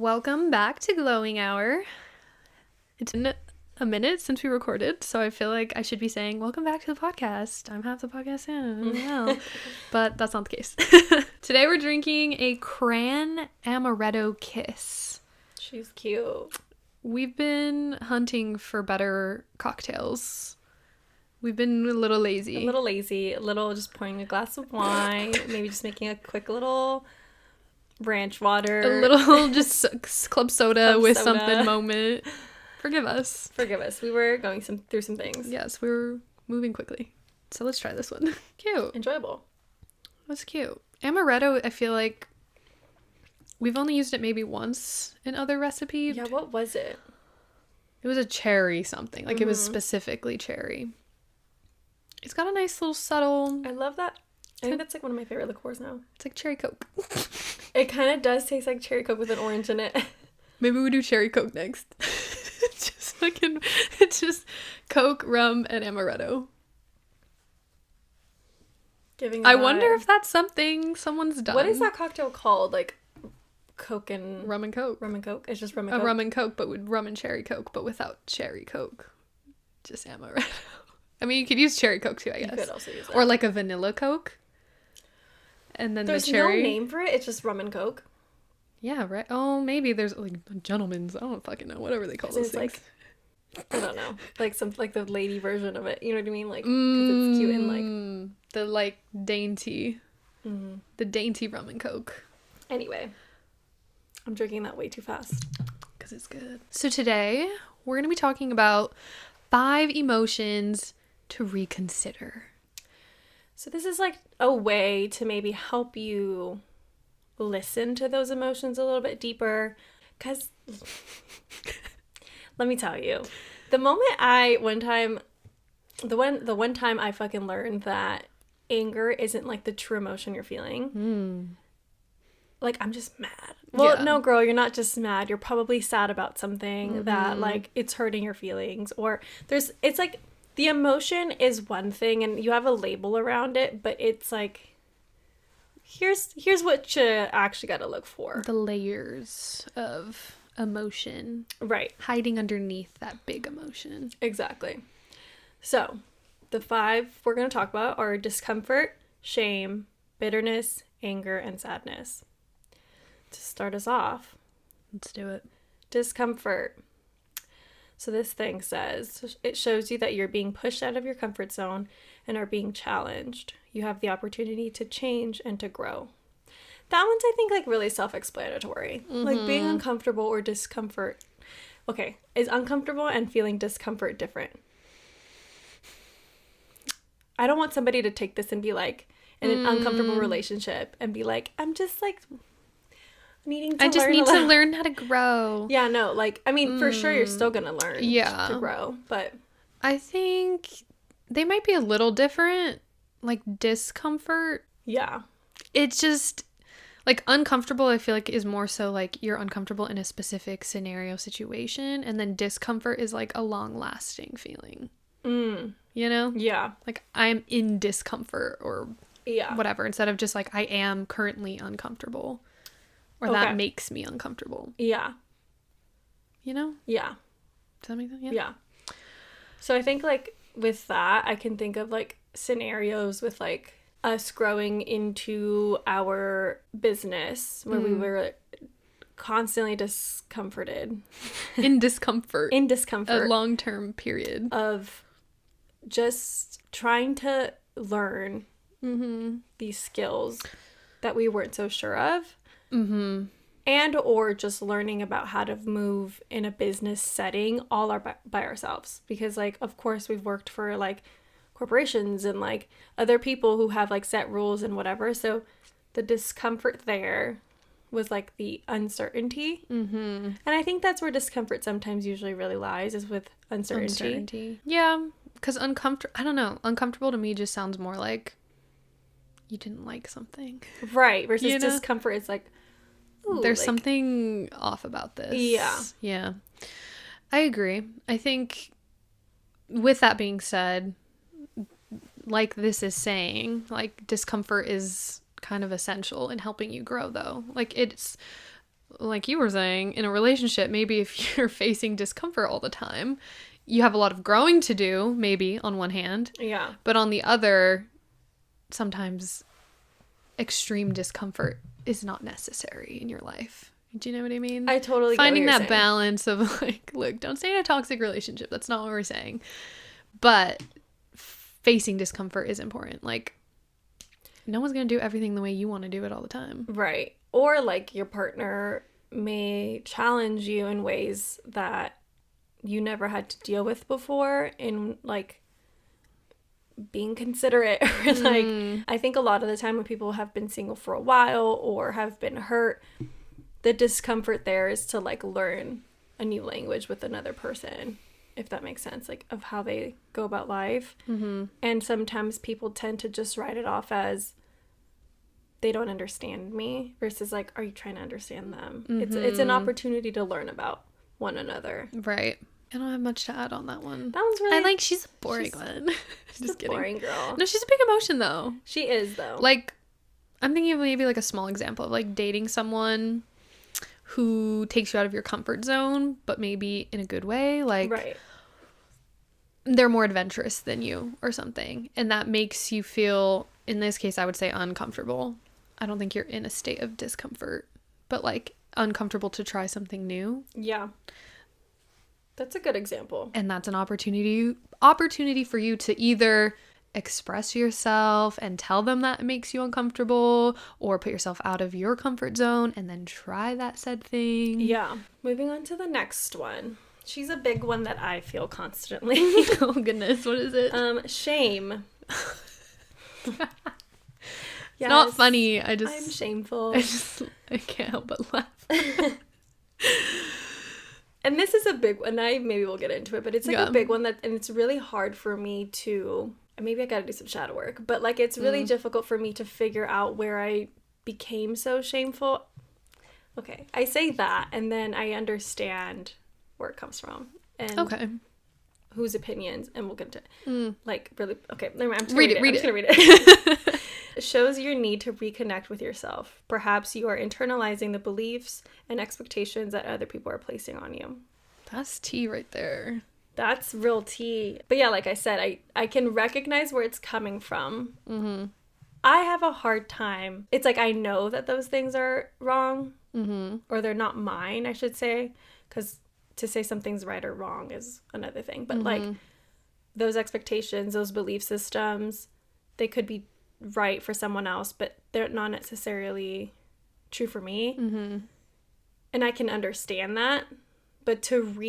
Welcome back to Glowing Hour. It's been a minute since we recorded, so I feel like I should be saying, welcome back to the podcast. I'm half the podcast in. Well, but that's not the case. Today we're drinking a Cran Amaretto Kiss. She's cute. We've been hunting for better cocktails. We've been a little lazy. A little just pouring a glass of wine, maybe just making a quick little ranch water. A little just club soda with something moment. Forgive us. We were going through some things. Yes, we were moving quickly. So let's try this one. Cute. Enjoyable. That's cute. Amaretto, I feel like we've only used it maybe once in other recipes. Yeah, what was it? It was a cherry something. Like, it was specifically cherry. It's got a nice little subtle... I love that. I think that's like one of my favorite liqueurs now. It's like cherry Coke. It kind of does taste like cherry Coke with an orange in it. Maybe we do cherry Coke next. It's just Coke, rum, and amaretto. I wonder if that's something someone's done. What is that cocktail called? Like Coke and... Rum and Coke. Rum and Coke? It's just rum and Coke? A rum and Coke, but with rum and cherry Coke, but without cherry Coke. Just amaretto. I mean, you could use cherry Coke too, I guess. You could also use that. Or like a vanilla Coke. And then There's the cherry. no name for it. It's just rum and Coke. Yeah, right. Oh, maybe there's like gentlemen's. I don't fucking know. Whatever they call those things. Like, I don't know. Like the lady version of it. You know what I mean? Like, 'cause it's cute and like the like dainty, the dainty rum and Coke. Anyway, I'm drinking that way too fast because it's good. So today we're gonna be talking about 5 emotions to reconsider. So this is like a way to maybe help you listen to those emotions a little bit deeper. Because let me tell you, the one time I fucking learned that anger isn't like the true emotion you're feeling. Like, I'm just mad. Well, no, girl, you're not just mad. You're probably sad about something that like it's hurting your feelings, or it's like the emotion is one thing and you have a label around it, but it's like, here's what you actually got to look for. The layers of emotion. Right. Hiding underneath that big emotion. Exactly. So, the 5 we're going to talk about are discomfort, shame, bitterness, anger, and sadness. To start us off, let's do it. Discomfort. So this thing says, it shows you that you're being pushed out of your comfort zone and are being challenged. You have the opportunity to change and to grow. That one's, I think, like really self-explanatory. Like being uncomfortable or discomfort. Okay, is uncomfortable and feeling discomfort different? I don't want somebody to take this and be like, in an uncomfortable relationship and be like, I'm just like... I just need to learn how to grow. Yeah, no, like, I mean, for sure you're still gonna learn to grow, but... I think they might be a little different, like, discomfort. Yeah. It's just, like, uncomfortable, I feel like, is more so, like, you're uncomfortable in a specific scenario situation, and then discomfort is, like, a long-lasting feeling. You know? Yeah. Like, I'm in discomfort, or whatever, instead of just, like, I am currently uncomfortable. Or that makes me uncomfortable. Yeah. You know? Yeah. Does that make sense? Yeah. So I think, like, with that, I can think of, like, scenarios with, like, us growing into our business where we were constantly discomforted. In discomfort. A long-term period. Of just trying to learn these skills that we weren't so sure of. And or just learning about how to move in a business setting all by ourselves, because like of course we've worked for like corporations and like other people who have like set rules and whatever, so the discomfort there was like the uncertainty. And I think that's where discomfort sometimes usually really lies, is with uncertainty. Yeah, because uncomfortable to me just sounds more like you didn't like something, right? Versus discomfort is like, ooh, there's like, something off about this. Yeah, I agree. I think with that being said, like this is saying, like discomfort is kind of essential in helping you grow, though. Like it's like you were saying, in a relationship, maybe if you're facing discomfort all the time, you have a lot of growing to do, maybe on one hand. Yeah. But on the other, sometimes extreme discomfort is not necessary in your life. Do you know what I mean? I totally get finding what you're that saying. balance of like, look, don't stay in a toxic relationship. That's not what we're saying. But facing discomfort is important. Like, no one's going to do everything the way you want to do it all the time. Right. Or like your partner may challenge you in ways that you never had to deal with before, in like being considerate or like I think a lot of the time when people have been single for a while or have been hurt, the discomfort there is to like learn a new language with another person, if that makes sense, like of how they go about life. And sometimes people tend to just write it off as they don't understand me versus like, are you trying to understand them? It's an opportunity to learn about one another. Right. I don't have much to add on that one. That was really... I like, she's a boring one. She's a boring girl. No, she's a big emotion though. She is though. Like, I'm thinking of maybe like a small example of like dating someone who takes you out of your comfort zone, but maybe in a good way. Like, right. They're more adventurous than you or something. And that makes you feel, in this case, I would say uncomfortable. I don't think you're in a state of discomfort, but like uncomfortable to try something new. Yeah. That's a good example. And that's an opportunity for you to either express yourself and tell them that it makes you uncomfortable, or put yourself out of your comfort zone and then try that said thing. Yeah. Moving on to the next one. She's a big one that I feel constantly. Oh goodness, what is it? Shame. Yes, not funny. I'm shameful. I can't help but laugh. And this is a big one. Maybe we'll get into it, but it's like a big one and it's really hard for me to, maybe I gotta do some shadow work, but like it's really difficult for me to figure out where I became so shameful. Okay, I say that and then I understand where it comes from and whose opinions, and we'll get into it. Like really, okay, never mind. I'm just gonna read it. It shows your need to reconnect with yourself. Perhaps you are internalizing the beliefs and expectations that other people are placing on you. That's tea right there. That's real tea. But yeah, like I said, I can recognize where it's coming from. Mm-hmm. I have a hard time. It's like I know that those things are wrong, or they're not mine, I should say, because to say something's right or wrong is another thing. But like those expectations, those belief systems, they could be right for someone else, but they're not necessarily true for me. And I can understand that, but to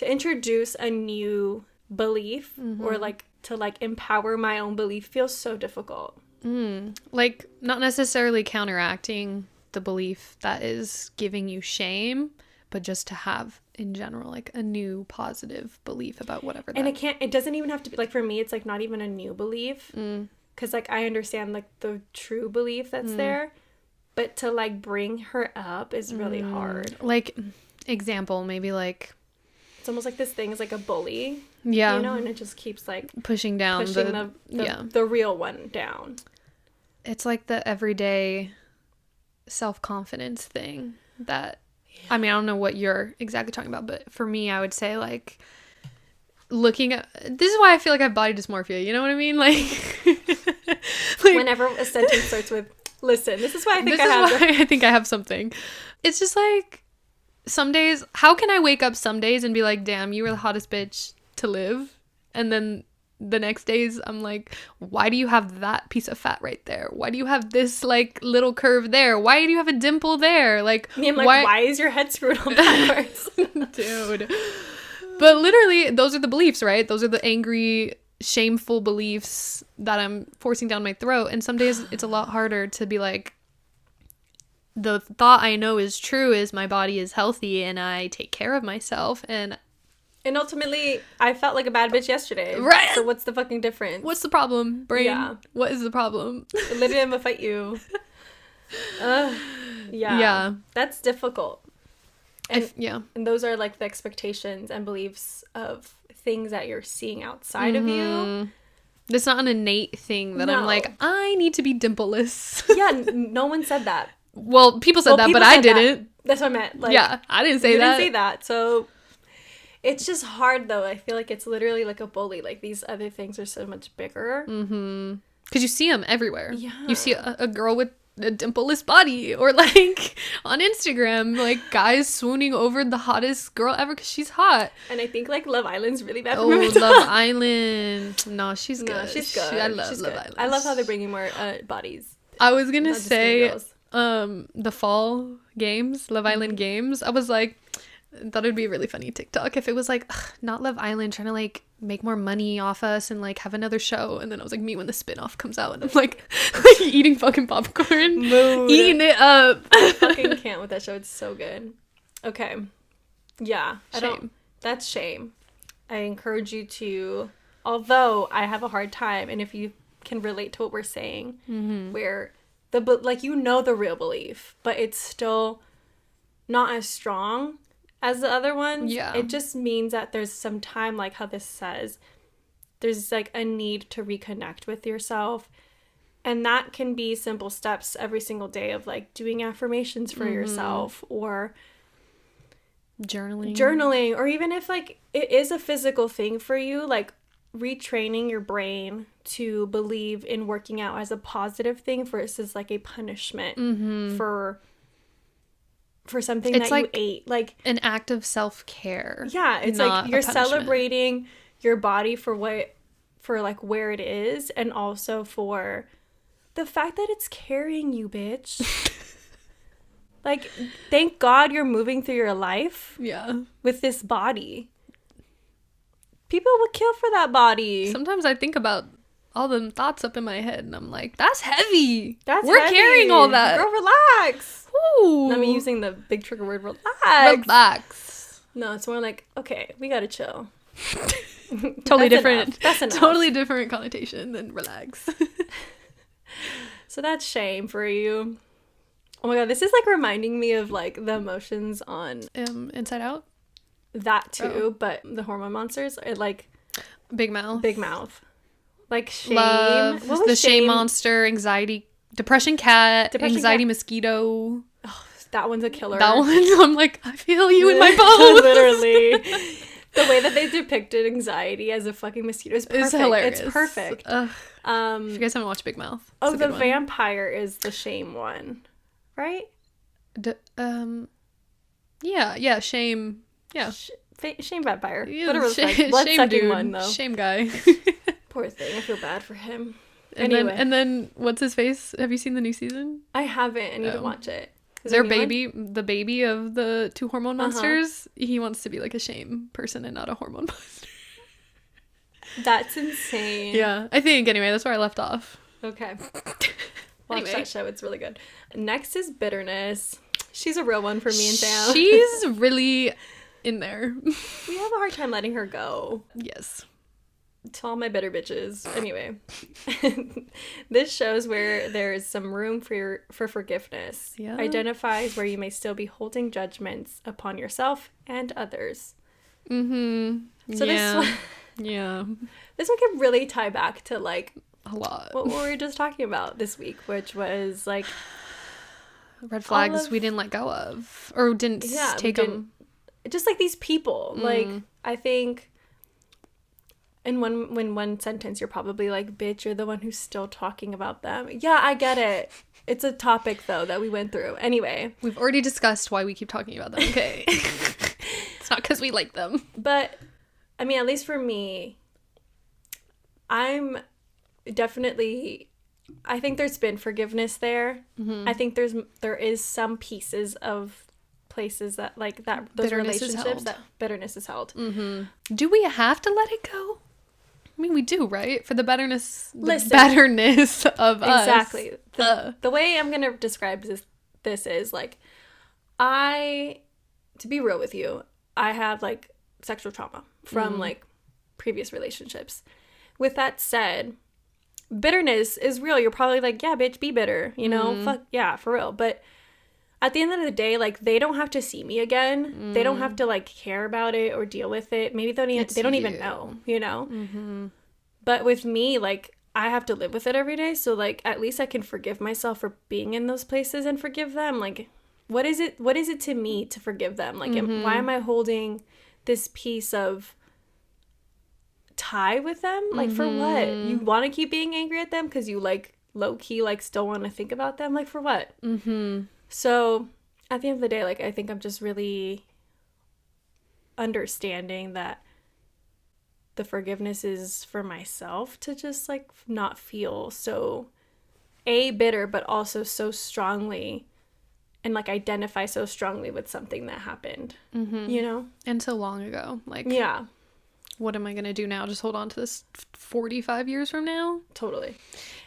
introduce a new belief or like to like empower my own belief feels so difficult. Like not necessarily counteracting the belief that is giving you shame, but just to have in general like a new positive belief about whatever that. And it doesn't even have to be like, for me it's like not even a new belief. Because, like, I understand, like, the true belief that's there. But to, like, bring her up is really hard. Like, example, maybe, like... It's almost like this thing is, like, a bully. Yeah. You know? And it just keeps, like... Pushing the real one down. It's like the everyday self-confidence thing that... Yeah. I mean, I don't know what you're exactly talking about, but for me, I would say, like... Looking at this is why I feel like I have body dysmorphia, you know what I mean? Like whenever a sentence starts with listen, this is why I think I have something. It's just like some days, how can I wake up some days and be like, damn, you were the hottest bitch to live, and then the next days I'm like, why do you have that piece of fat right there? Why do you have this like little curve there? Why do you have a dimple there? Like, I'm like, why is your head screwed on backwards? Dude. But literally, those are the beliefs, right? Those are the angry, shameful beliefs that I'm forcing down my throat. And some days it's a lot harder to be like, the thought I know is true is my body is healthy and I take care of myself. And ultimately, I felt like a bad bitch yesterday. Right. So what's the fucking difference? What's the problem, brain? Yeah. What is the problem? Olivia, I'm gonna fight you. Yeah. That's difficult. And and those are like the expectations and beliefs of things that you're seeing outside of you. It's not an innate thing that I'm like, I need to be dimpleless. Yeah, no one said that. Well, people said that, but I didn't. That's what I meant. Like, yeah, I didn't say that. You didn't say that. So it's just hard, though. I feel like it's literally like a bully. Like, these other things are so much bigger. Mm-hmm. Because you see them everywhere. Yeah. You see a girl with a dimpleless body, or like on Instagram, like guys swooning over the hottest girl ever because she's hot. And I think like Love Island's really bad for Oh, mental Love health. Island. No, she's good. No, she's good. I love she's Love good. Island. I love how they're bringing more bodies. I was gonna Not just skinny say girls. the fall games, Love Island games. I was like, thought it'd be a really funny TikTok if it was like, ugh, not Love Island trying to like make more money off us and like have another show, and then I was like, me when the spin-off comes out and I'm like eating fucking popcorn, eating it up. I fucking can't with that show. It's so good. Okay. Yeah. That's shame. I encourage you to, although I have a hard time, and if you can relate to what we're saying, where like the real belief, but it's still not as strong as the other ones. Yeah. It just means that there's some time, like how this says, there's like a need to reconnect with yourself. And that can be simple steps every single day of like doing affirmations for yourself, or journaling, or even if like it is a physical thing for you, like retraining your brain to believe in working out as a positive thing versus like a punishment for something it's that like you ate. Like an act of self-care. Yeah, it's like you're celebrating your body for like where it is, and also for the fact that it's carrying you, bitch. Like, thank God you're moving through your life with this body. People would kill for that body. Sometimes I think about all the thoughts up in my head and I'm like, that's heavy. We're heavy. Carrying all that. Girl, relax. Ooh. I mean, using the big trigger word, relax. No, it's more like, okay, we gotta chill. Totally different. That's enough. Totally different connotation than relax. So that's shame for you. Oh my God, this is like reminding me of like the emotions on Inside Out. That too, but the hormone monsters are like Big Mouth. Like shame. Love. What was the shame monster, anxiety, depression cat, anxiety mosquito. Oh, that one's a killer. That one, I'm like, I feel you in my bones. Literally. The way that they depicted anxiety as a fucking mosquito is perfect. It's hilarious. It's perfect. If you guys haven't watched Big Mouth. Oh, the vampire is the shame one, right? Yeah, shame. Yeah. Shame vampire. Yeah, Literally, blood-sucking one, though. Shame guy. Poor thing. I feel bad for him. And then, what's his face? Have you seen the new season? I haven't. I need to watch it. The baby of the two hormone monsters, he wants to be like a shame person and not a hormone monster. That's insane. Yeah, I think, anyway, that's where I left off. Okay. Watch that show. It's really good. Next is bitterness. She's a real one for me and Sam. She's really in there. We have a hard time letting her go. Yes. To all my bitter bitches. Anyway. This shows where there is some room for forgiveness. Yeah. Identifies where you may still be holding judgments upon yourself and others. Mm-hmm. So this one... Yeah. This one can really tie back to, like... A lot. What we were just talking about this week, which was, like... Red flags we didn't let go of. Or didn't take them. Just, like, these people. Like, I think... In one sentence, you're probably like, bitch, you're the one who's still talking about them. Yeah, I get it. It's a topic, though, that we went through. Anyway. We've already discussed why we keep talking about them, okay? It's not because we like them. But, I mean, at least for me, I'm definitely... I think there's been forgiveness there. Mm-hmm. I think there is some pieces of places that, like, that those relationships, that bitterness is held. Mm-hmm. Do we have to let it go? I mean, we do, right? For the betterness of us. Exactly. The way I'm going to describe this is, like, to be real with you, I have, like, sexual trauma from, like, previous relationships. With that said, bitterness is real. You're probably like, yeah, bitch, be bitter, you know? Fuck, yeah, for real. But at the end of the day, like, they don't have to see me again. They don't have to, like, care about it or deal with it. Maybe they don't even know, you know? Mm-hmm. But with me, like, I have to live with it every day. So, like, at least I can forgive myself for being in those places and forgive them. Like, what is it to me to forgive them? Like, why am I holding this piece of tie with them? Like, for what? You want to keep being angry at them because you, like, low-key, like, still want to think about them? Like, for what? So, at the end of the day, like, I think I'm just really understanding that the forgiveness is for myself to just, like, not feel so bitter, but also so strongly and, like, identify so strongly with something that happened, you know? And so long ago. Like, yeah. What am I going to do now? Just hold on to this 45 years from now? Totally.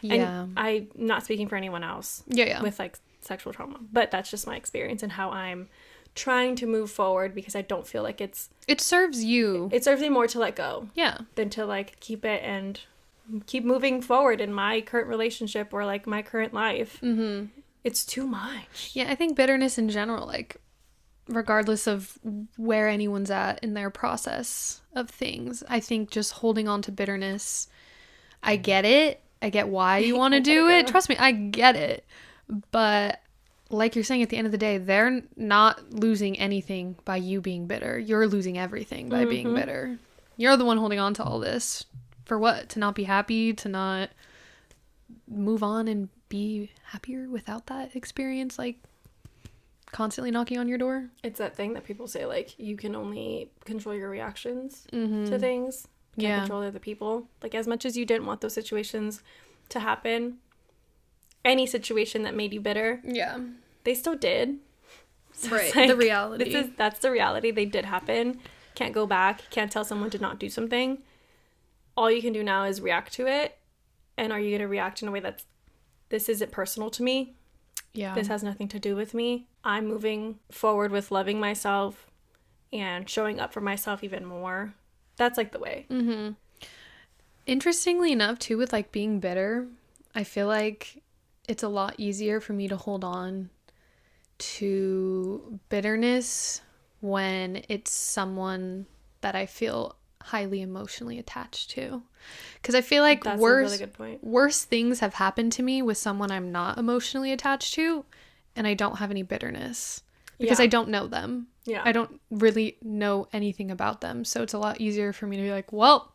Yeah. And I'm not speaking for anyone else with, like, sexual trauma, but that's just my experience and how I'm trying to move forward, because I don't feel like it serves me more to let go than to, like, keep it and keep moving forward in my current relationship or, like, my current life. It's too much. I think bitterness in general, like, regardless of where anyone's at in their process of things, I think just holding on to bitterness, I get it, I get why you want to do it, trust me, I get it, but like you're saying, at the end of the day, they're not losing anything by you being bitter. You're losing everything by being bitter. You're the one holding on to all this. For what? To not be happy? To not move on and be happier without that experience, like, constantly knocking on your door? It's that thing that people say, like, you can only control your reactions to things. You can't control other people. Like, as much as you didn't want those situations to happen, any situation that made you bitter, they still did. So right, like, the reality. That's the reality. They did happen. Can't go back. Can't tell someone to not do something. All you can do now is react to it. And are you going to react in a way that's, this isn't personal to me? This has nothing to do with me. I'm moving forward with loving myself and showing up for myself even more. That's, like, the way. Interestingly enough, too, with, like, being bitter, I feel like it's a lot easier for me to hold on to bitterness when it's someone that I feel highly emotionally attached to. Because I feel like that's a really good point. Worse things have happened to me with someone I'm not emotionally attached to, and I don't have any bitterness. Because I don't know them. I don't really know anything about them. So it's a lot easier for me to be like, well,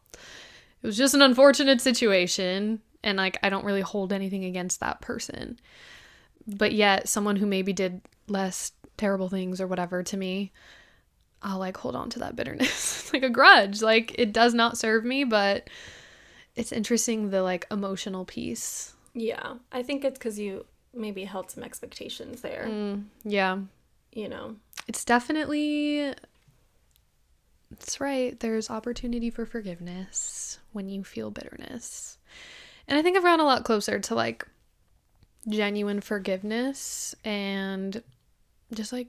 it was just an unfortunate situation, and, like, I don't really hold anything against that person. But yet, someone who maybe did less terrible things or whatever to me, I'll, like, hold on to that bitterness. It's like a grudge. Like, it does not serve me, but it's interesting, the, like, emotional piece. Yeah. I think it's because you maybe held some expectations there. You know? It's definitely... That's right. There's opportunity for forgiveness when you feel bitterness. And I think I've gotten a lot closer to, like, genuine forgiveness and just, like,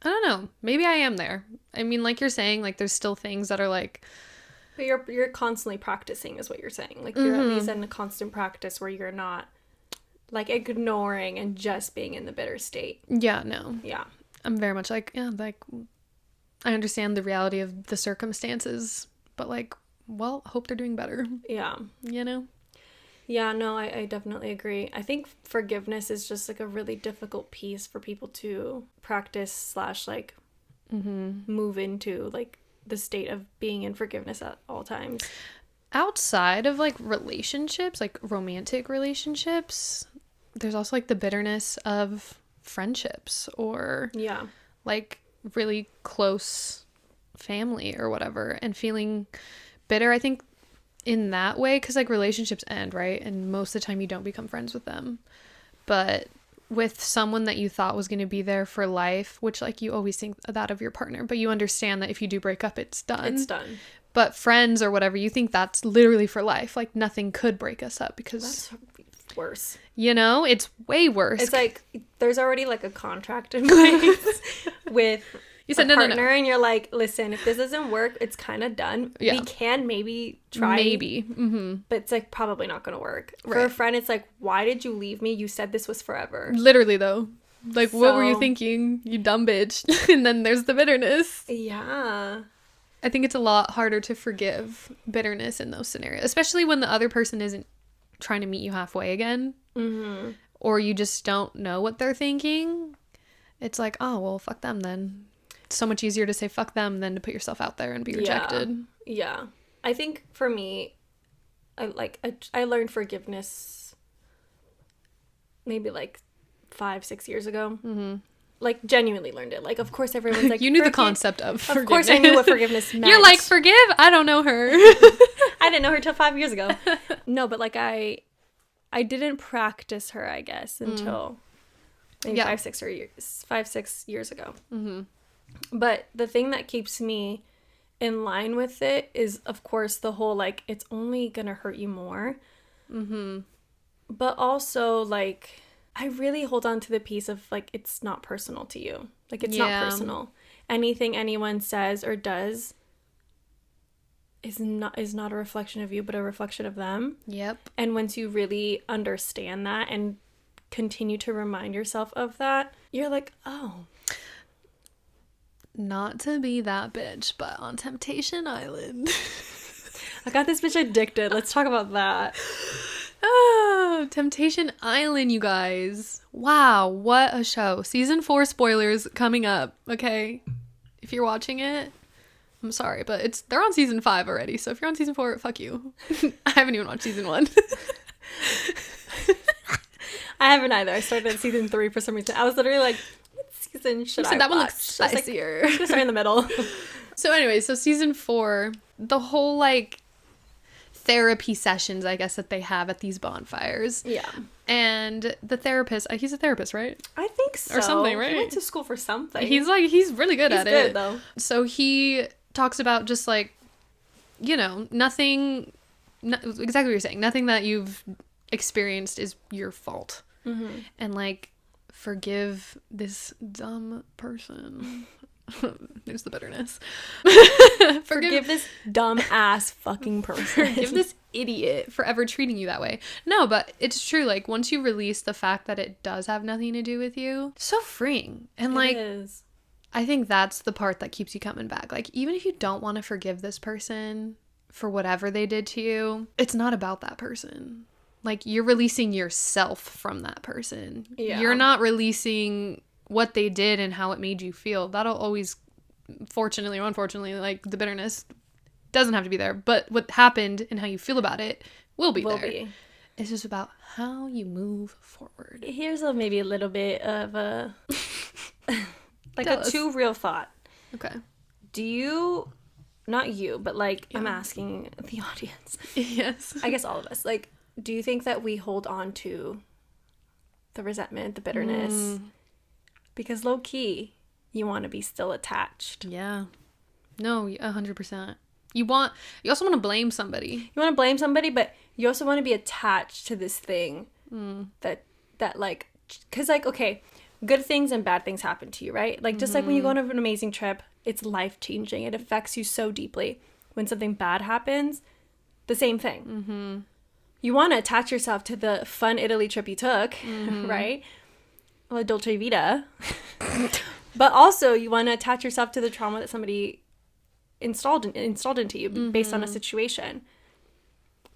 I don't know. Maybe I am there. I mean, like you're saying, like, there's still things that are, like... But you're constantly practicing is what you're saying. Like, you're at least in a constant practice where you're not, like, ignoring and just being in the bitter state. Yeah, no. Yeah. I'm very much like, like, I understand the reality of the circumstances, but, like, well, hope they're doing better. Yeah. You know? Yeah, no, I definitely agree. I think forgiveness is just, like, a really difficult piece for people to practice / like, move into, like, the state of being in forgiveness at all times. Outside of, like, relationships, like, romantic relationships, there's also, like, the bitterness of friendships or, like, really close family or whatever, and feeling bitter, I think, in that way, because, like, relationships end, right? And most of the time you don't become friends with them. But with someone that you thought was going to be there for life, which, like, you always think that of your partner, but you understand that if you do break up, it's done. It's done. But friends or whatever, you think that's literally for life. Like, nothing could break us up because... That's worse. You know? It's way worse. It's like, there's already, like, a contract in place with... You said partner, and you're like, listen, if this doesn't work, it's kind of done. We can maybe try. But it's, like, probably not going to work. Right. For a friend, it's like, why did you leave me? You said this was forever. Literally, though. Like, what were you thinking? You dumb bitch. And then there's the bitterness. Yeah. I think it's a lot harder to forgive bitterness in those scenarios, especially when the other person isn't trying to meet you halfway again, Mm-hmm. or you just don't know what they're thinking, it's like, oh, well, fuck them then. It's so much easier to say fuck them than to put yourself out there and be rejected. Yeah. I think for me, I learned forgiveness maybe like 5-6 years ago. Mm-hmm. Like, genuinely learned it. Like, of course, everyone's like, you knew the concept of forgiveness. Of course, I knew what forgiveness meant. You're like, forgive? I don't know her. I didn't know her till 5 years ago. No, but like, I didn't practice her, I guess, until maybe 5-6 years ago. Mm-hmm. But the thing that keeps me in line with it is, of course, the whole, like, it's only gonna hurt you more. Mm-hmm. But also, like, I really hold on to the piece of, like, it's not personal to you. Like, it's not personal. Anything anyone says or does is not a reflection of you, but a reflection of them. Yep. And once you really understand that and continue to remind yourself of that, you're like, oh. Not to be that bitch, but on Temptation Island. I got this bitch addicted. Let's talk about that. Oh, Temptation Island, you guys. Wow, what a show. Season 4 spoilers coming up, okay? If you're watching it, I'm sorry, but they're on season 5 already, so if you're on season 4, fuck you. I haven't even watched season 1. I haven't either. I started at season 3 for some reason. I was literally like, what season should I watch? That one looks spicier. Like, start in the middle. So anyway, so season 4, the whole, like, therapy sessions, I guess, that they have at these bonfires. Yeah. And the therapist, he's a therapist, right? I think so. Or something, right? He went to school for something. He's really good at it. He's good, though. So he talks about just, like, you know, exactly what you're saying. Nothing that you've experienced is your fault. Mm-hmm. And, like, forgive this dumb person. There's the bitterness. Forgive this dumb ass fucking person. Forgive this idiot for ever treating you that way. No, but it's true. Like, once you release the fact that it does have nothing to do with you, so freeing. And, like, it is. I think that's the part that keeps you coming back. Like, even if you don't want to forgive this person for whatever they did to you, it's not about that person. Like, you're releasing yourself from that person. Yeah. You're not releasing what they did and how it made you feel. That'll always, fortunately or unfortunately, like, the bitterness doesn't have to be there. But what happened and how you feel about it will be there. It's just about how you move forward. Here's maybe a little bit of a... like, Tell a us. too real thought. Okay. Do you... Not you, but, like, I'm asking the audience. Yes. I guess all of us. Like, do you think that we hold on to the resentment, the bitterness? Because low-key, you want to be still attached. Yeah. No, 100%. You also want to blame somebody. You want to blame somebody, but you also want to be attached to this thing that like, because, like, okay, good things and bad things happen to you, right? Like, just like when you go on an amazing trip, it's life-changing. It affects you so deeply. When something bad happens, the same thing. Mm-hmm. You want to attach yourself to the fun Italy trip you took, right? La Dolce Vita. But also, you want to attach yourself to the trauma that somebody installed into you based on a situation.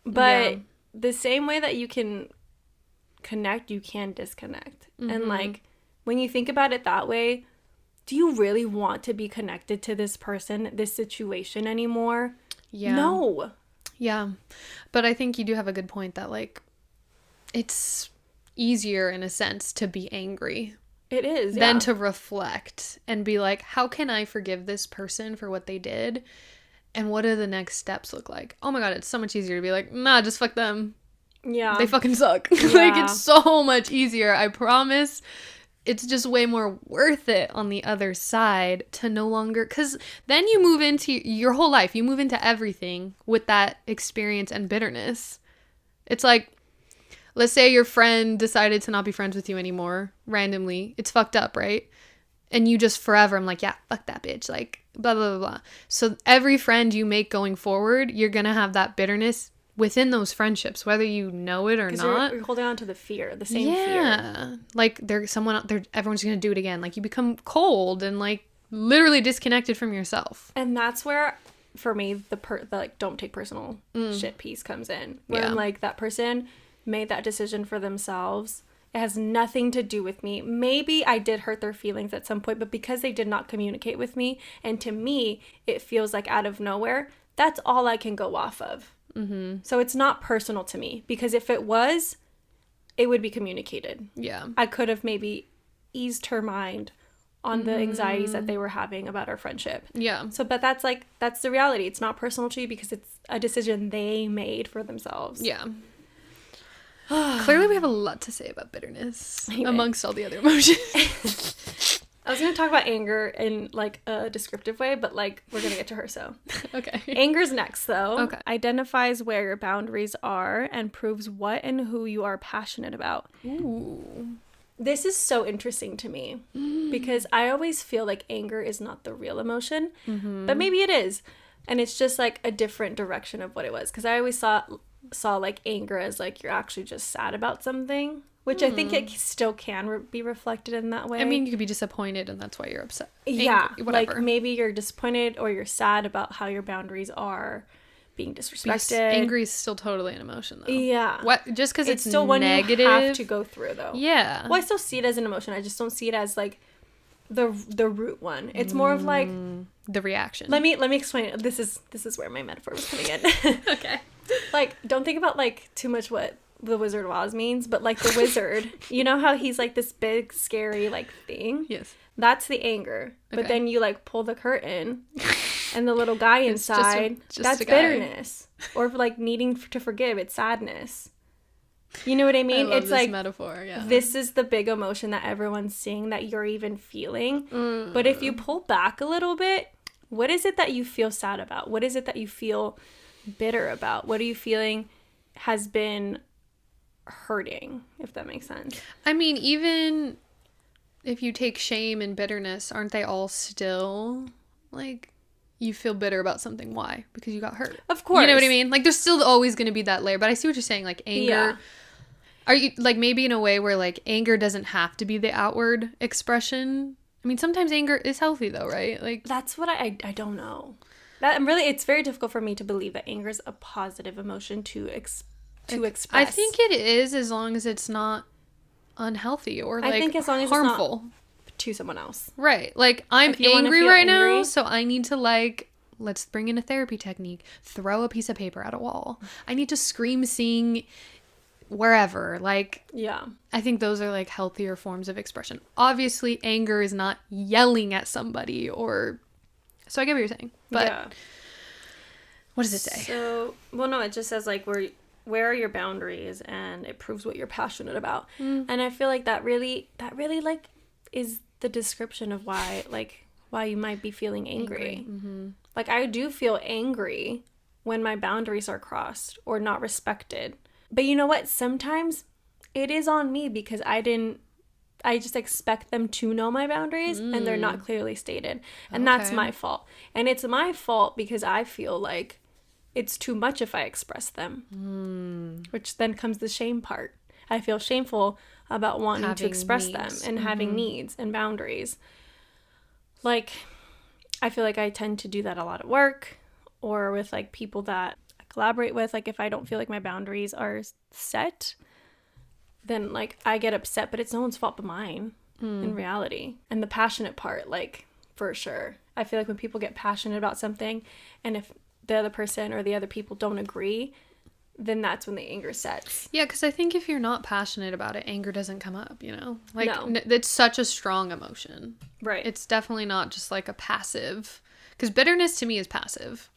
But the same way that you can connect, you can disconnect. And, like, when you think about it that way, do you really want to be connected to this person, this situation anymore? Yeah. No. Yeah. But I think you do have a good point that, like, it's easier in a sense to be angry. It is. Than to reflect and be like, how can I forgive this person for what they did? And what do the next steps look like? Oh my God, it's so much easier to be like, nah, just fuck them. Yeah. They fucking suck. Yeah. Like, it's so much easier. I promise. It's just way more worth it on the other side to no longer, because then you move into your whole life. You move into everything with that experience and bitterness. It's like, let's say your friend decided to not be friends with you anymore randomly. It's fucked up, right? And you just forever, I'm like, yeah, fuck that bitch. Like, blah, blah, blah, blah. So every friend you make going forward, you're going to have that bitterness within those friendships, whether you know it or not. You're holding on to the fear, the same fear. Yeah. Like, there's someone out there, everyone's going to do it again. Like, you become cold and, like, literally disconnected from yourself. And that's where, for me, the like, don't take personal shit piece comes in. Where I'm like, that person made that decision for themselves. It has nothing to do with me. Maybe I did hurt their feelings at some point, but because they did not communicate with me, and to me, it feels like out of nowhere, that's all I can go off of. Mm-hmm. So it's not personal to me, because if it was, it would be communicated. Yeah. I could have maybe eased her mind on the anxieties that they were having about our friendship. Yeah. So, but that's the reality. It's not personal to you because it's a decision they made for themselves. Yeah. Clearly we have a lot to say about bitterness amongst all the other emotions. I was going to talk about anger in like a descriptive way, but like we're going to get to her, so. Okay. Anger's next, though. Okay. Identifies where your boundaries are and proves what and who you are passionate about. Ooh. This is so interesting to me because I always feel like anger is not the real emotion, but maybe it is. And it's just like a different direction of what it was. Because I always saw like anger as like you're actually just sad about something, which I think it still can be reflected in that way. I mean, you could be disappointed and that's why you're upset. Yeah, angry, whatever. Like maybe you're disappointed or you're sad about how your boundaries are being disrespected. Angry is still totally an emotion, though. Yeah. What? Just because it's still negative. One you have to go through, though. Yeah. Well, I still see it as an emotion. I just don't see it as like the root one. It's more of like the reaction. Let me explain it. This is where my metaphor was coming in. Okay. Like, don't think about like too much what the Wizard of Oz means, but like the wizard, you know how he's like this big scary like thing? Yes. That's the anger. Okay. But then you like pull the curtain and the little guy inside, just that's a guy. bitterness. Or like needing to forgive, it's sadness. You know what I mean? I love it's this like metaphor, yeah. This is the big emotion that everyone's seeing that you're even feeling. But if you pull back a little bit, what is it that you feel sad about? What is it that you feel bitter about? What are you feeling has been hurting, if that makes sense? I mean, even if you take shame and bitterness, aren't they all still like you feel bitter about something? Why? Because you got hurt. Of course. You know what I mean? Like there's still always going to be that layer, but I see what you're saying, like anger. Yeah. Are you like maybe in a way where like anger doesn't have to be the outward expression? I mean, sometimes anger is healthy though, right? Like that's what I don't know. That really, it's very difficult for me to believe that anger is a positive emotion to express. I think it is, as long as it's not unhealthy or like I think as long as harmful. It's not to someone else. Right. Like I'm angry right now, so I need to like let's bring in a therapy technique. Throw a piece of paper at a wall. I need to scream, sing wherever. Like yeah. I think those are like healthier forms of expression. Obviously, anger is not yelling at somebody or so I get what you're saying. But yeah. What does it say? So, well, no, it just says like where are your boundaries, and it proves what you're passionate about. And I feel like that really like is the description of why you might be feeling angry. Mm-hmm. Like I do feel angry when my boundaries are crossed or not respected. But you know what? Sometimes it is on me because I just expect them to know my boundaries and they're not clearly stated. And that's my fault. And it's my fault because I feel like it's too much if I express them. Which then comes the shame part. I feel shameful about wanting to express them and having needs and boundaries. Like, I feel like I tend to do that a lot at work or with like people that I collaborate with. Like if I don't feel like my boundaries are set, then like I get upset, but it's no one's fault but mine in reality. And the passionate part, like for sure. I feel like when people get passionate about something and if the other person or the other people don't agree, then that's when the anger sets. Yeah, because I think if you're not passionate about it, anger doesn't come up, you know? Like, No. It's such a strong emotion. Right. It's definitely not just like a passive. Because bitterness to me is passive.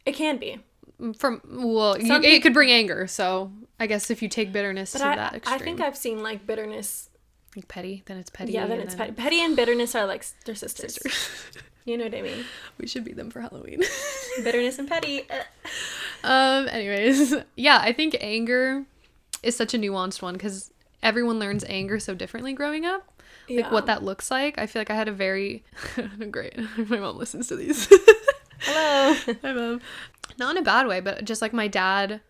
It can be. It could bring anger, so I guess if you take bitterness to that extreme. I think I've seen like bitterness. Like petty, then it's petty. Yeah, then it's petty. Petty and bitterness are like they're sisters. You know what I mean? We should be them for Halloween. Bitterness and petty. Anyways, yeah, I think anger is such a nuanced one because everyone learns anger so differently growing up. Like what that looks like. I feel like I had a very great. My mom listens to these. Hello. Hi, Mom. Not in a bad way, but just like my dad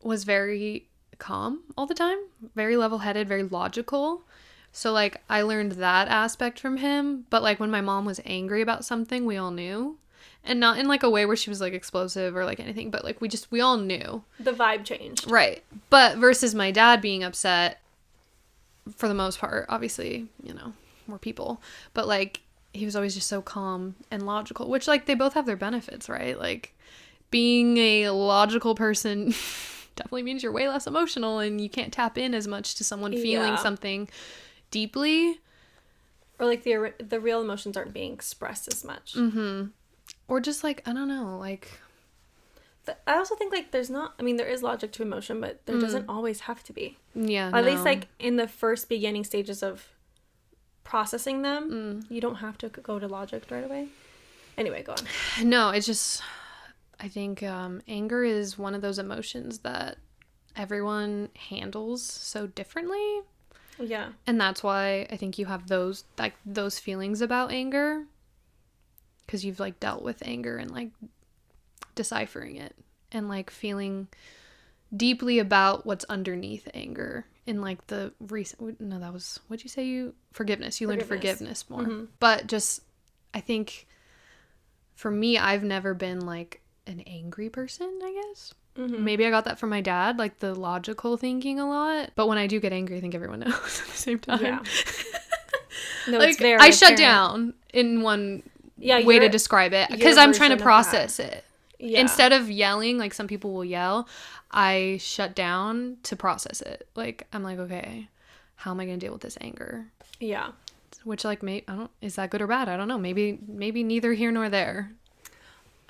was very calm all the time, very level-headed, very logical. So like I learned that aspect from him, but like when my mom was angry about something, we all knew. And not in like a way where she was like explosive or like anything, but like we all knew. The vibe changed. Right. But versus my dad being upset for the most part, obviously, you know, we're people. But like he was always just so calm and logical, which like they both have their benefits, right? Like being a logical person definitely means you're way less emotional and you can't tap in as much to someone feeling something deeply. Or like the real emotions aren't being expressed as much. Mm-hmm. Or just like, I don't know, like... I also think like there is logic to emotion, but there doesn't always have to be. Yeah, At least like in the first beginning stages of processing them, you don't have to go to logic right away. Anyway, go on. No, it's just... I think anger is one of those emotions that everyone handles so differently. Yeah. And that's why I think you have those feelings about anger, because you've like dealt with anger and like deciphering it and like feeling deeply about what's underneath anger in like the recent, no, that was, what'd you say? Forgiveness. You learned forgiveness more. Mm-hmm. But just, I think for me, I've never been like an angry person, I guess. Mm-hmm. Maybe I got that from my dad, like the logical thinking a lot. But when I do get angry, I think everyone knows at the same time. Yeah. No, like, it's very I shut down in one way to describe it because I'm trying to process it. Yeah. Instead of yelling, like some people will yell, I shut down to process it. Like, I'm like, okay, how am I going to deal with this anger? Yeah. Which, like, is that good or bad? I don't know. Maybe neither here nor there.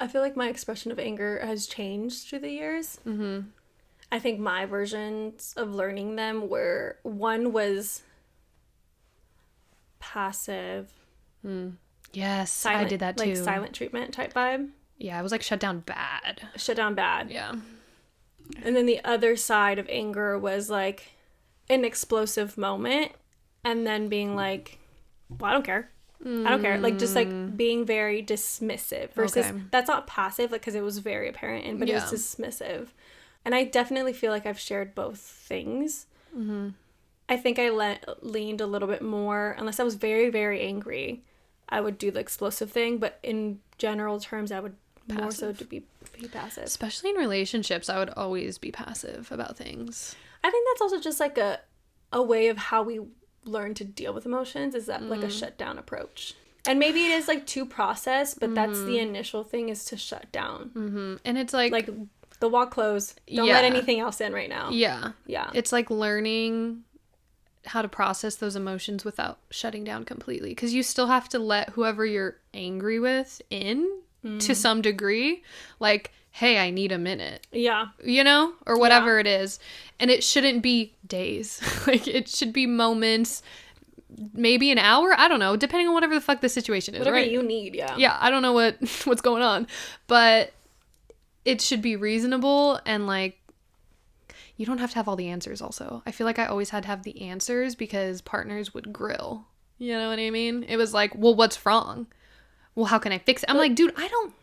I feel like my expression of anger has changed through the years. Mm-hmm. I think my versions of learning them one was passive. Yes, silent, I did that too. Like silent treatment type vibe. Yeah, I was like shut down bad. Yeah. And then the other side of anger was like an explosive moment and then being like, well, I don't care. I don't care. Like, just, like, being very dismissive versus that's not passive, like, because it was very apparent, but it was dismissive. And I definitely feel like I've shared both things. Mm-hmm. I think I leaned a little bit more, unless I was very, very angry, I would do the explosive thing. But in general terms, I would more so to be passive. Especially in relationships, I would always be passive about things. I think that's also just, like, a way of how we learn to deal with emotions, is that like a shutdown approach. And maybe it is like to process, but that's the initial thing, is to shut down. Mm-hmm. And it's like the wall closed. Don't let anything else in right now. Yeah. It's like learning how to process those emotions without shutting down completely, because you still have to let whoever you're angry with in to some degree. Like, hey, I need a minute. Yeah. You know? Or whatever it is. And it shouldn't be days. Like, it should be moments, maybe an hour. I don't know. Depending on whatever the fuck the situation is, whatever right? You need, yeah. Yeah, I don't know what's going on. But it should be reasonable, and, like, you don't have to have all the answers also. I feel like I always had to have the answers because partners would grill. You know what I mean? It was like, well, what's wrong? Well, how can I fix it? I'm like, dude, I don't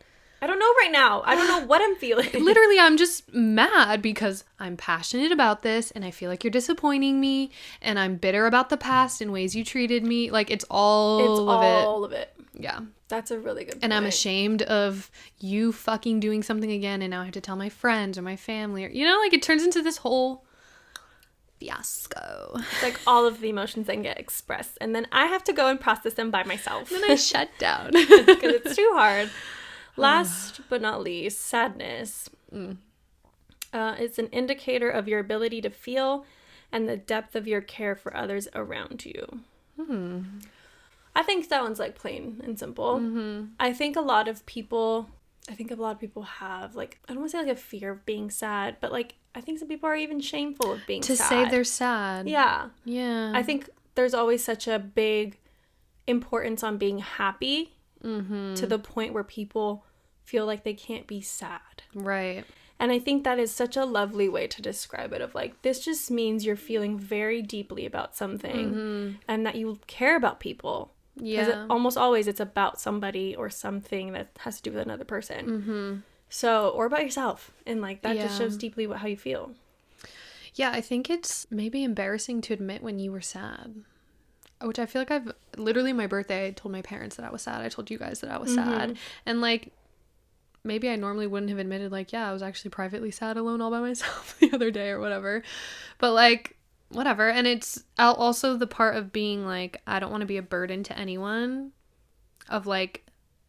know right now. I don't know what I'm feeling. Literally, I'm just mad because I'm passionate about this and I feel like you're disappointing me and I'm bitter about the past and ways you treated me. Like, it's all of it. Yeah. That's a really good point. And I'm ashamed of you fucking doing something again, and now I have to tell my friends or my family, or, you know, like, it turns into this whole fiasco. It's like all of the emotions then get expressed and then I have to go and process them by myself. Then I shut down. Because it's too hard. Last but not least, sadness. It's an indicator of your ability to feel and the depth of your care for others around you. I think that one's like plain and simple. I think a lot of people have, like, I don't want to say like a fear of being sad, but like I think some people are even shameful of being sad. To say they're sad. Yeah. I think there's always such a big importance on being happy. To the point where people feel like they can't be sad. Right. And I think that is such a lovely way to describe it, of like, this just means you're feeling very deeply about something and that you care about people. Yeah. Because almost always it's about somebody or something that has to do with another person. So, or about yourself. And like, that just shows deeply how you feel. Yeah, I think it's maybe embarrassing to admit when you were sad. Which I feel like I've literally, my birthday, I told my parents that I was sad. I told you guys that I was sad. And like, maybe I normally wouldn't have admitted, like, yeah, I was actually privately sad alone all by myself the other day or whatever. But, like, whatever. And it's also the part of being, like, I don't want to be a burden to anyone of, like,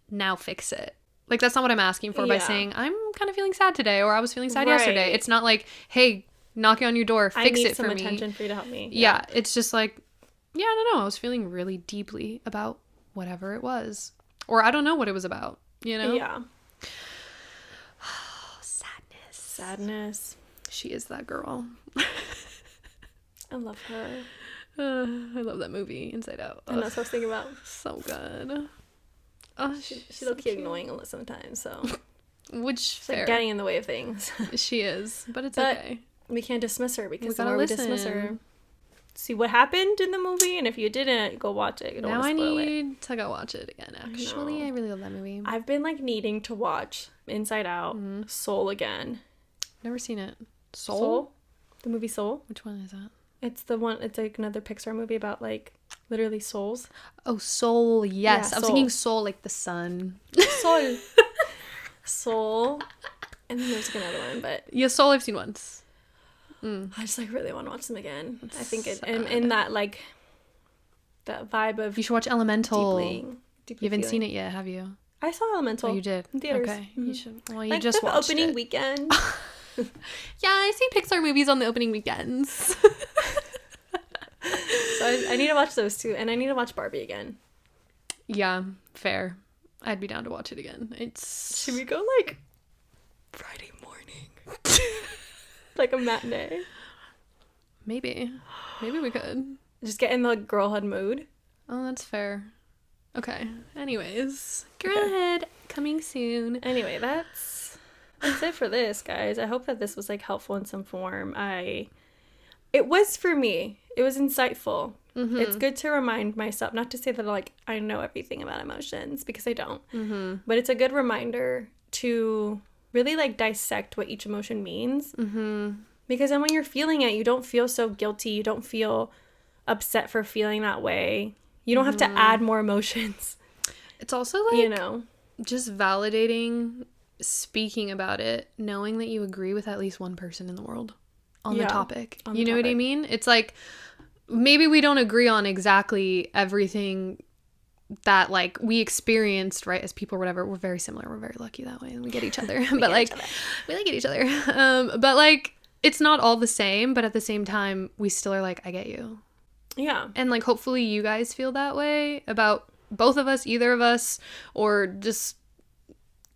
now fix it. Like, that's not what I'm asking for by saying, I'm kind of feeling sad today, or I was feeling sad yesterday. It's not like, hey, knocking on your door, fix it for me. I need some attention for you to help me. Yeah, it's just like, yeah, I don't know. I was feeling really deeply about whatever it was. Or I don't know what it was about, you know? Yeah. Sadness. She is that girl. I love her. I love that movie, Inside Out. And that's what I was thinking about. So good. Oh, she's so cute, annoying sometimes, so. Which, she's fair. Like getting in the way of things. She is, but it's okay. We can't dismiss her, because the gotta more we dismiss her, see what happened in the movie, and if you didn't, go watch it. Now I need to go watch it again, actually. I really love that movie. I've been, like, needing to watch Inside Out, Soul again. Never seen it. Soul? The movie Soul. Which one is that? It's the one, it's like another Pixar movie about, like, literally souls. Oh, Soul, yes. Yeah, I was thinking Soul, like the sun. Soul. Soul. And then there's like another one, but... Yeah, Soul I've seen once. I just, like, really want to watch them again. I think it, in that, like, that vibe of... You should watch Elemental. Deeply you haven't seen it yet, have you? I saw Elemental. Oh, you did? In theaters. Okay. You should... Well, you like just the watched opening it. weekend. Yeah, I see Pixar movies on the opening weekends. So I need to watch those too, and I need to watch Barbie again. Yeah, fair. I'd be down to watch it again. Should we go, like, Friday morning? Like a matinee? Maybe we could. Just get in the girlhood mood. Oh, that's fair. Okay. Anyways, girlhood coming soon. Anyway, that's it for this, guys. I hope that this was, like, helpful in some form. It was for me. It was insightful. Mm-hmm. It's good to remind myself, not to say that, like, I know everything about emotions, because I don't. Mm-hmm. But it's a good reminder to really, like, dissect what each emotion means. Mm-hmm. Because then when you're feeling it, you don't feel so guilty. You don't feel upset for feeling that way. You don't have to add more emotions. It's also, like, you know, just validating speaking about it, knowing that you agree with at least one person in the world on the topic. You know what I mean? It's like, maybe we don't agree on exactly everything that, like, we experienced, right, as people or whatever. We're very similar. We're very lucky that way, and we get each other. But, like, we like each other. But, like, it's not all the same, but at the same time, we still are like, I get you. Yeah. And, like, hopefully you guys feel that way about both of us, either of us, or just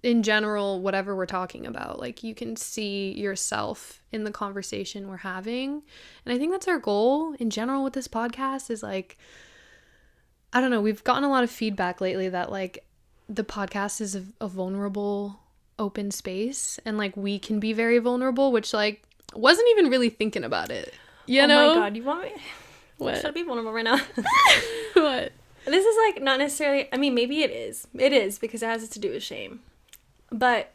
in general, whatever we're talking about. Like, you can see yourself in the conversation we're having. And I think that's our goal in general with this podcast is, like, I don't know, we've gotten a lot of feedback lately that, like, the podcast is a vulnerable, open space, and, like, we can be very vulnerable, which, like, wasn't even really thinking about it. You know? Oh my God, you want me? What? Should I be vulnerable right now? What? This is, like, not necessarily, I mean, maybe it is. It is, because it has to do with shame. But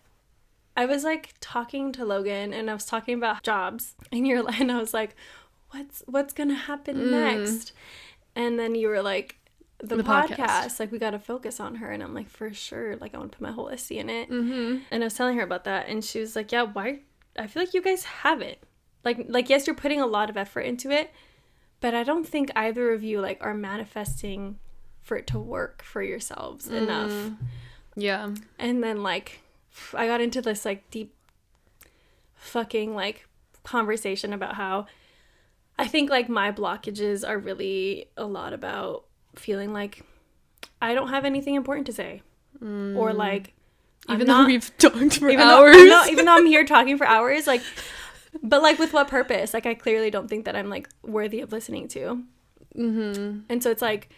I was, like, talking to Logan, and I was talking about jobs, and I was like, what's gonna happen next? And then you were like, the podcast, like, we gotta focus on her. And I'm like, for sure, like, I want to put my whole SC in it. And I was telling her about that, and she was like, yeah, why? I feel like you guys haven't. Like, yes, you're putting a lot of effort into it, but I don't think either of you, like, are manifesting for it to work for yourselves enough. Yeah. And then, like, I got into this, like, deep fucking, like, conversation about how I think, like, my blockages are really a lot about feeling like I don't have anything important to say. Or, like, even though we've talked for hours. Even though I'm here talking for hours, like, but, like, with what purpose? Like, I clearly don't think that I'm, like, worthy of listening to. And so it's, like,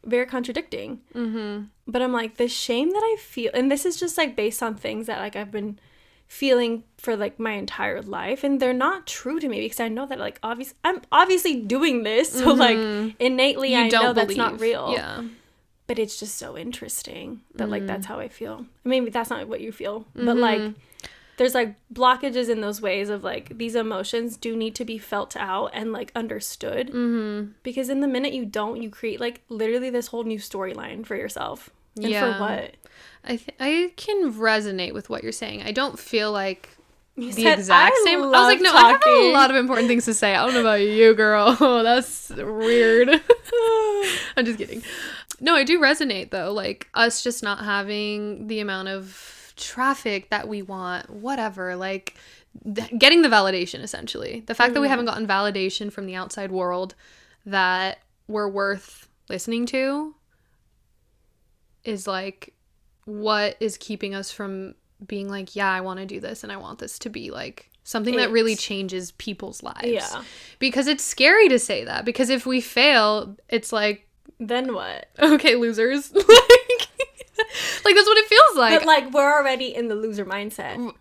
very contradicting. But I'm like, the shame that I feel, and this is just, like, based on things that, like, I've been feeling for, like, my entire life, and they're not true to me, because I know that, like, I'm obviously doing this, so like, innately I know that's not real. Yeah. But it's just so interesting that, like, that's how I feel. Maybe that's not what you feel, but, like, there's, like, blockages in those ways of, like, these emotions do need to be felt out and, like, understood. Because in the minute you don't, you create, like, literally this whole new storyline for yourself. And for what? I can resonate with what you're saying. I don't feel like You the said, exact "I same. I was love like, no, I have a talking." lot of important things to say. I don't know about you, girl. That's weird. I'm just kidding. No, I do resonate though. Like us just not having the amount of traffic that we want, whatever. Like getting the validation, essentially. The fact that we haven't gotten validation from the outside world that we're worth listening to is like what is keeping us from being like, yeah, I want to do this and I want this to be like something that really changes people's lives. Yeah. Because it's scary to say that, because if we fail, it's like, then what? okay, losers. Like that's what it feels like. But like we're already in the loser mindset.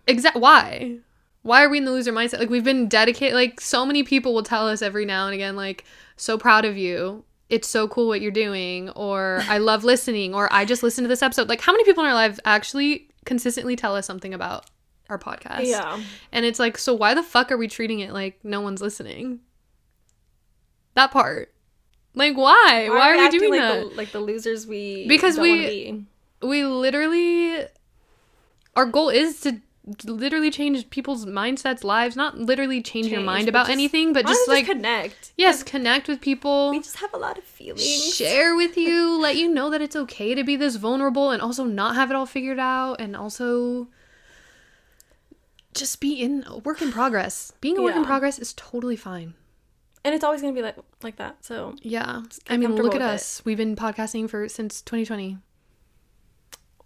Why are we in the loser mindset? Like we've been dedicated, like so many people will tell us every now and again, like, so proud of you, it's so cool what you're doing, or I love listening, or I just listened to this episode. Like how many people in our lives actually consistently tell us something about our podcast? Yeah. And it's like, so why the fuck are we treating it like no one's listening? That part. Like why are we doing like that? like the losers because don't wanna be. We literally, our goal is to literally change people's mindsets, lives, not literally change your mind about anything, but just like connect. Yes, connect with people. We just have a lot of feelings. Share with you, let you know that it's okay to be this vulnerable and also not have it all figured out, and also just be in a work in progress. Being a work in progress is totally fine. And it's always going to be like that. So yeah. I mean, look at us. We've been podcasting since 2020.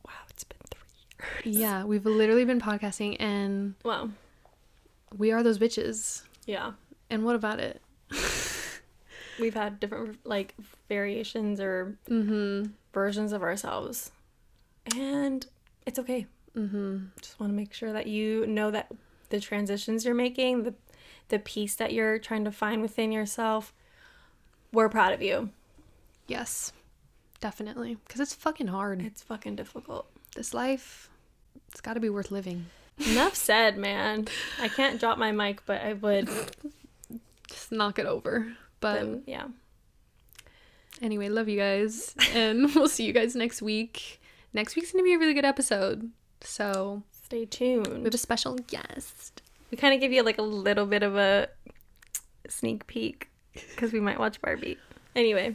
Wow, it's been 3 years. Yeah, we've literally been podcasting, and wow, we are those bitches. Yeah. And what about it? We've had different like variations or versions of ourselves, and it's okay. Just want to make sure that you know that the transitions you're making, the peace that you're trying to find within yourself, we're proud of you. Yes, definitely. Because it's fucking hard. It's fucking difficult. This life, it's got to be worth living. Enough said, man. I can't drop my mic, but I would. Just knock it over. But then, yeah. Anyway, love you guys. And we'll see you guys next week. Next week's going to be a really good episode. So stay tuned. We have a special guest. We kind of give you like a little bit of a sneak peek because we might watch Barbie. Anyway.